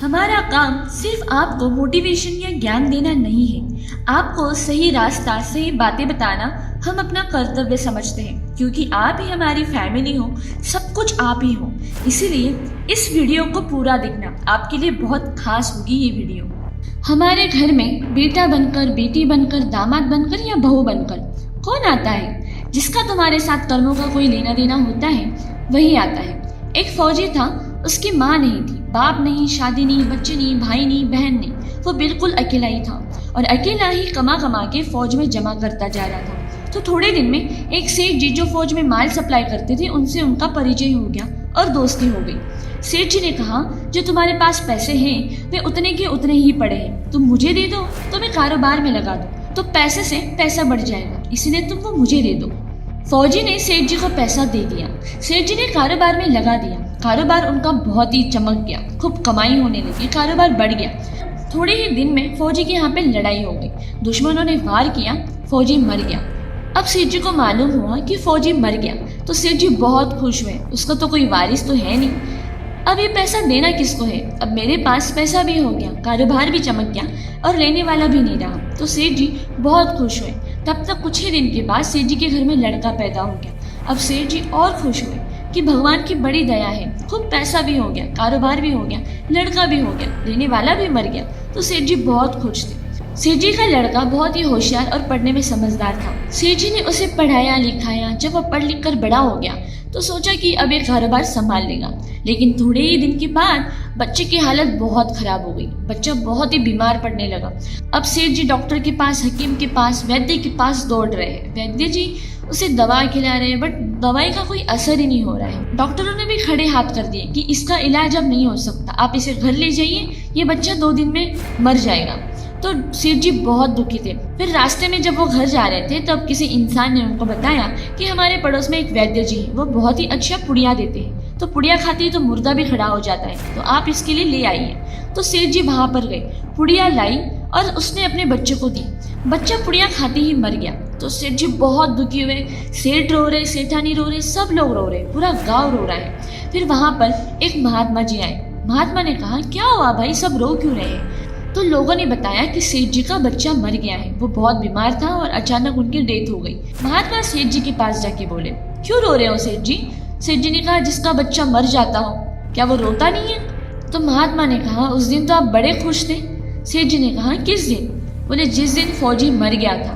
हमारा काम सिर्फ आपको मोटिवेशन या ज्ञान देना नहीं है, आपको सही रास्ता, सही बातें बताना हम अपना कर्तव्य समझते हैं, क्योंकि आप ही हमारी फैमिली हो, सब कुछ आप ही हो। इसीलिए इस वीडियो को पूरा देखना, आपके लिए बहुत खास होगी ये वीडियो। हमारे घर में बेटा बनकर, बेटी बनकर, दामाद बनकर या बहू बनकर कौन आता है? जिसका तुम्हारे साथ कर्मों का कोई लेना देना होता है वही आता है। एक फौजी था, उसकी माँ नहीं थी, बाप नहीं, शादी नहीं, बच्चे नहीं, भाई नहीं, बहन नहीं, वो बिल्कुल अकेला ही था और अकेला ही कमा कमा के फौज में जमा करता जा रहा था। तो थोड़े दिन में एक सेठ जी जो फौज में माल सप्लाई करते थे, उनसे उनका परिचय हो गया और दोस्ती हो गई। सेठ जी ने कहा, जो तुम्हारे पास पैसे हैं वे उतने के उतने ही पड़े हैं, तुम मुझे दे दो तो मैं कारोबार में लगा दूं, तो पैसे से पैसा बढ़ जाएगा, इसलिए तुम वो मुझे दे दो। फौजी ने सेठ जी को पैसा दे दिया, सेठ जी ने कारोबार में लगा दिया। कारोबार उनका बहुत ही चमक गया, खूब कमाई होने लगी, कारोबार बढ़ गया। थोड़े ही दिन में फौजी के यहाँ पे लड़ाई हो गई, दुश्मनों ने वार किया, फौजी मर गया। अब सेठ जी को मालूम हुआ कि फौजी मर गया, तो सेठ जी बहुत खुश हुए, उसका तो कोई वारिस तो है नहीं, अब ये पैसा देना किसको है? अब मेरे पास पैसा भी हो गया, कारोबार भी चमक गया और लेने वाला भी नहीं रहा। तो सेठ जी बहुत खुश हुए। तब तक कुछ ही दिन के बाद सेठ जी के घर में लड़का पैदा हो गया। अब सेठ जी और खुश हुए कि भगवान की बड़ी दया है, खूब पैसा भी हो गया, कारोबार भी हो गया, लड़का भी हो गया, लेने वाला भी मर गया। तो सेठ जी बहुत खुश थे। सेठ जी का लड़का बहुत ही होशियार और पढ़ने में समझदार था। सेठ जी ने उसे पढ़ाया लिखाया। जब वह पढ़ लिख कर बड़ा हो गया तो सोचा कि अब ये कारोबार संभाल लेगा। लेकिन थोड़े ही दिन के बाद बच्चे की हालत बहुत खराब हो गई, बच्चा बहुत ही बीमार पड़ने लगा। अब सेठ जी डॉक्टर के पास, हकीम के पास, वैद्य के पास दौड़ रहे हैं। वैद्य जी उसे दवा खिला रहे हैं, बट दवाई का कोई असर ही नहीं हो रहा है। डॉक्टरों ने भी खड़े हाथ कर दिए कि इसका इलाज अब नहीं हो सकता, आप इसे घर ले जाइए, ये बच्चा 2 दिन में मर जाएगा। तो सेठ जी बहुत दुखी थे। फिर रास्ते में जब वो घर जा रहे थे तब किसी इंसान ने उनको बताया कि हमारे पड़ोस में एक वैद्य जी हैं, वो बहुत ही अच्छा पुड़िया देते हैं, तो पुड़िया खाती है तो मुर्दा भी खड़ा हो जाता है, तो आप इसके लिए ले आइए। तो सेठ जी वहां पर गए, पुड़िया लाई और उसने अपने बच्चे को दी। बच्चा पुड़िया खाते ही मर गया। तो सेठ जी बहुत दुखी हुए, सेठ रो रहे, सेठानी रो रहे, सब लोग रो रहे, पूरा गाँव रो रहा है। फिर वहां पर एक महात्मा जी आए। महात्मा ने कहा, क्या हुआ भाई, सब रो क्यों रहे हैं? तो लोगों ने बताया कि सेठ जी का बच्चा मर गया है, वो बहुत बीमार था और अचानक उनकी डेथ हो गई। महात्मा सेठ जी के पास जाके बोले, क्यों रो रहे हो सेठ जी? सेठ जी ने कहा, जिसका बच्चा मर जाता हो क्या वो रोता नहीं है? तो महात्मा ने कहा, उस दिन तो आप बड़े खुश थे। सेठ जी ने कहा, किस दिन? बोले, जिस दिन फौजी मर गया था।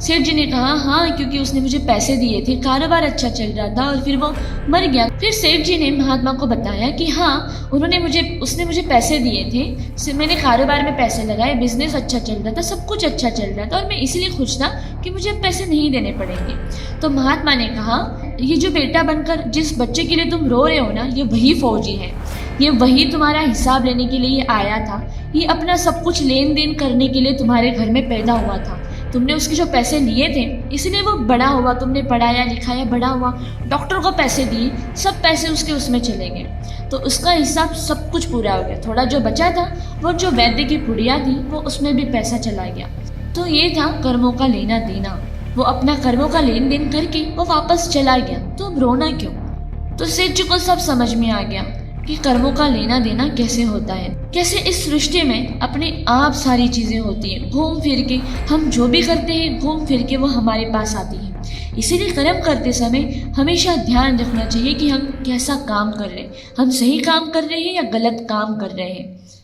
सेठ जी ने कहा, हाँ, क्योंकि उसने मुझे पैसे दिए थे, कारोबार अच्छा चल रहा था और फिर वो मर गया। फिर सेठ जी ने महात्मा को बताया कि हाँ, उसने मुझे पैसे दिए थे, मैंने कारोबार में पैसे लगाए, बिजनेस अच्छा चल रहा था, सब कुछ अच्छा चल रहा था और मैं इसलिए खुश था कि मुझे पैसे नहीं देने पड़ेंगे। तो महात्मा ने कहा, ये जो बेटा बनकर जिस बच्चे के लिए तुम रो रहे हो ना, ये वही फौजी है, ये वही तुम्हारा हिसाब लेने के लिए आया था, ये अपना सब कुछ लेन देन करने के लिए तुम्हारे घर में पैदा हुआ था। तुमने उसके जो पैसे लिए थे इसलिए वो बड़ा हुआ, तुमने पढ़ाया लिखाया, बड़ा हुआ, डॉक्टर को पैसे दिए, सब पैसे उसके उसमें चले गए, तो उसका हिसाब सब कुछ पूरा हो गया। थोड़ा जो बचा था, वो जो वैद्य की पुड़िया थी, वो उसमें भी पैसा चला गया। तो ये था कर्मों का लेना देना। वो अपना कर्मों का लेन देन करके वो वापस चला गया, तो अब रोना क्यों? तो सेठ जी को सब समझ में आ गया कि कर्मों का लेना देना कैसे होता है, कैसे इस सृष्टि में अपने आप सारी चीजें होती हैं, घूम फिर के हम जो भी करते हैं, घूम फिर के वो हमारे पास आती है। इसीलिए कर्म करते समय हमेशा ध्यान रखना चाहिए कि हम कैसा काम कर रहे हैं, हम सही काम कर रहे हैं या गलत काम कर रहे हैं।